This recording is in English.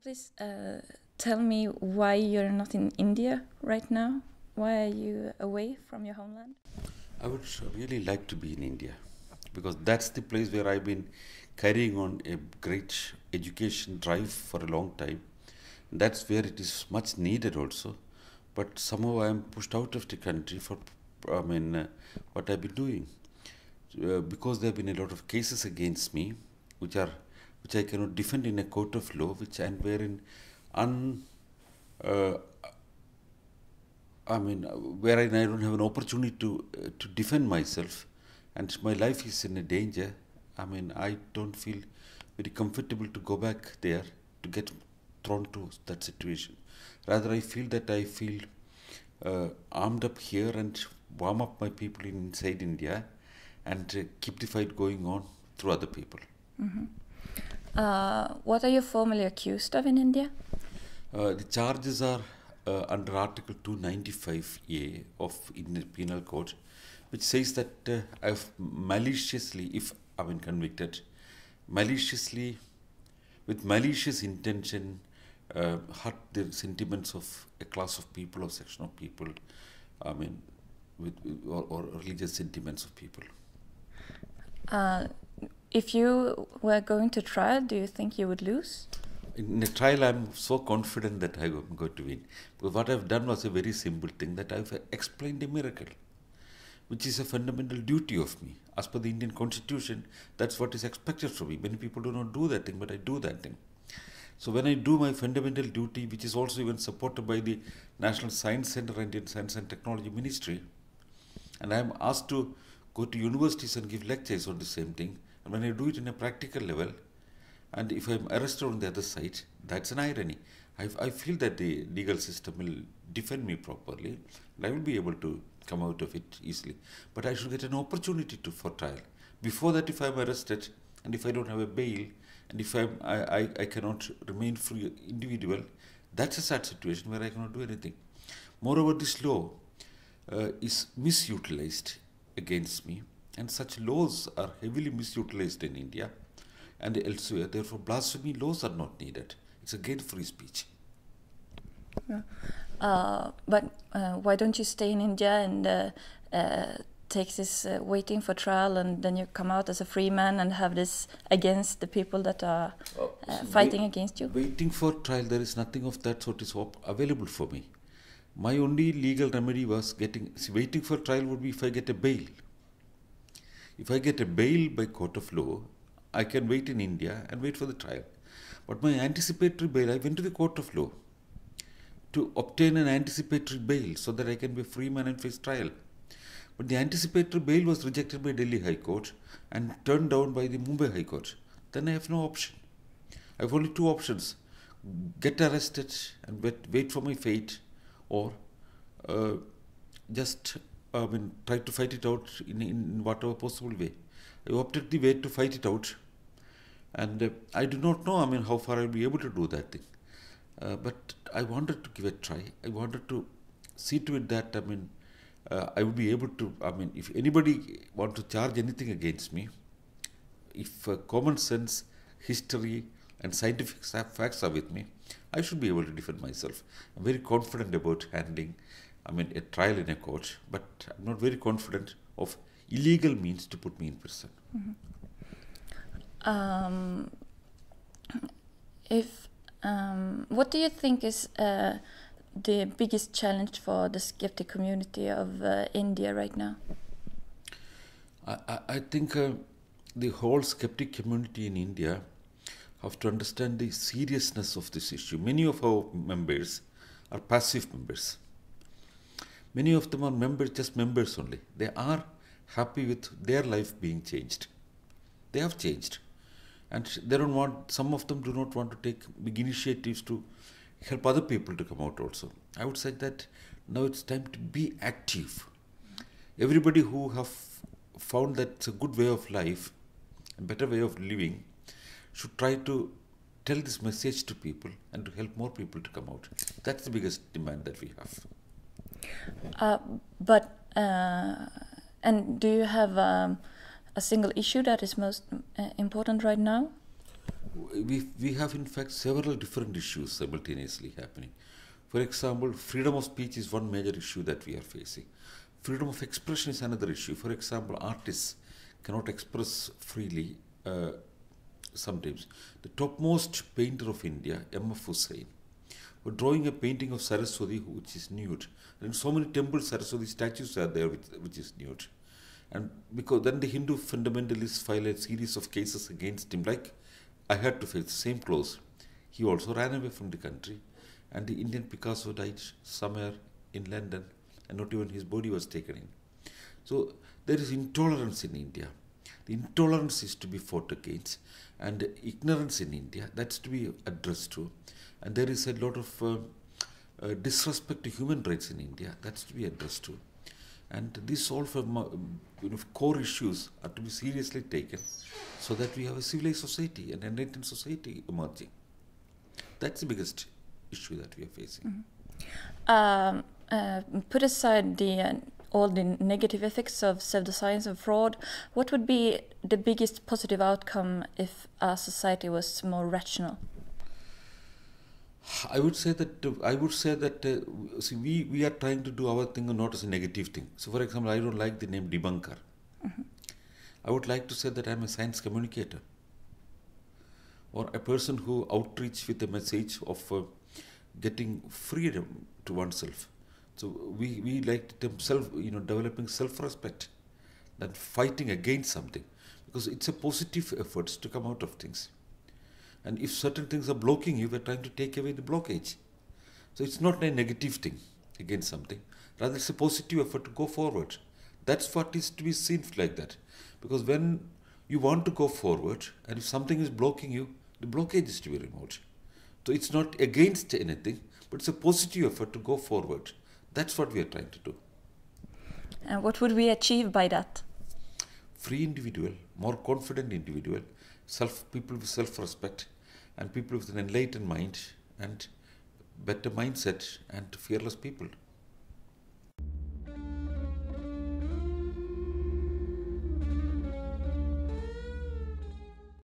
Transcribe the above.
please tell me why you're not in India right now? Why are you away from your homeland? I would really like to be in India because that's the place where I've been carrying on a great education drive for a long time. That's where it is much needed also. But somehow I am pushed out of the country for, what I've been doing. Because there have been a lot of cases against me, which I cannot defend in a court of law, which and wherein wherein I don't have an opportunity to defend myself, and my life is in a danger. I don't feel very comfortable to go back there to get thrown to that situation. Rather, I feel armed up here and warm up my people inside India and keep the fight going on through other people. Mm-hmm. What are you formally accused of in India? The charges are under Article 295A of Indian Penal Code, which says that I've maliciously, if I've been convicted, with malicious intention, hurt the sentiments of a class of people or section of people, or religious sentiments of people. If you were going to trial, do you think you would lose? In a trial, I'm so confident that I'm going to win. Because what I've done was a very simple thing, that I've explained a miracle, which is a fundamental duty of me. As per the Indian Constitution, that's what is expected from me. Many people do not do that thing, but I do that thing. So when I do my fundamental duty, which is also even supported by the National Science Center and Indian Science and Technology Ministry, and I'm asked to go to universities and give lectures on the same thing, and when I do it in a practical level, and if I'm arrested on the other side, that's an irony. I feel that the legal system will defend me properly, and I will be able to come out of it easily. But I should get an opportunity for trial. Before that, if I'm arrested, and if I don't have a bail, and if I cannot remain free individual, that's a sad situation where I cannot do anything. Moreover, this law is misutilized against me, and such laws are heavily misutilized in India and elsewhere. Therefore, blasphemy laws are not needed. It's against free speech. But why don't you stay in India and take this waiting for trial, and then you come out as a free man and have this against the people that are fighting against you? Waiting for trial, there is nothing of that sort is available for me. My only legal remedy was waiting for trial would be if I get a bail. If I get a bail by court of law, I can wait in India and wait for the trial. But my anticipatory bail, I went to the court of law to obtain an anticipatory bail so that I can be a free man and face trial. But the anticipatory bail was rejected by Delhi High Court and turned down by the Mumbai High Court. Then I have no option. I have only two options: get arrested and wait for my fate, or try to fight it out in whatever possible way. I opted the way to fight it out, and I do not know how far I'll be able to do that thing. But I wanted to give a try. I wanted to see to it that I would be able to, if anybody want to charge anything against me, if common sense, history and scientific facts are with me, I should be able to defend myself. I'm very confident about handling a trial in a court, but I'm not very confident of illegal means to put me in prison. Mm-hmm. What do you think is the biggest challenge for the skeptic community of India right now? I think the whole skeptic community in India have to understand the seriousness of this issue. Many of our members are passive members. Many of them are just members only. They are happy with their life being changed. They have changed. And some of them do not want to take big initiatives to help other people to come out also. I would say that now it's time to be active. Everybody who have found that it's a good way of life, a better way of living, should try to tell this message to people and to help more people to come out. That's the biggest demand that we have. And do you have a single issue that is most important right now? we have in fact several different issues simultaneously happening. For example, freedom of speech is one major issue that we are facing. Freedom of expression is another issue. For example, artists cannot express freely sometimes. The topmost painter of India, M.F. Hussain, was drawing a painting of Saraswati which is nude. And in so many temples, Saraswati statues are there which is nude. And because then the Hindu fundamentalists file a series of cases against him, like I had to face the same clothes. He also ran away from the country, and the Indian Picasso died somewhere in London, and not even his body was taken in. So there is intolerance in India. The intolerance is to be fought against, and ignorance in India, that's to be addressed to. And there is a lot of disrespect to human rights in India, that's to be addressed to. And these all core issues are to be seriously taken, so that we have a civilized society, an enlightened society emerging. That's the biggest issue that we are facing. Put aside all the negative effects of pseudoscience and fraud, what would be the biggest positive outcome if our society was more rational? I would say that see, we are trying to do our thing not as a negative thing. So, for example, I don't like the name debunker. Mm-hmm. I would like to say that I am a science communicator, or a person who outreach with a message of getting freedom to oneself. So we like the term developing self-respect, than fighting against something, because it's a positive effort to come out of things. And if certain things are blocking you, we're trying to take away the blockage. So it's not a negative thing against something, rather it's a positive effort to go forward. That's what is to be seen like that. Because when you want to go forward, and if something is blocking you, the blockage is to be removed. So it's not against anything, but it's a positive effort to go forward. That's what we are trying to do. And what would we achieve by that? Free individual, more confident individual, people with self-respect, and people with an enlightened mind, and better mindset, and fearless people.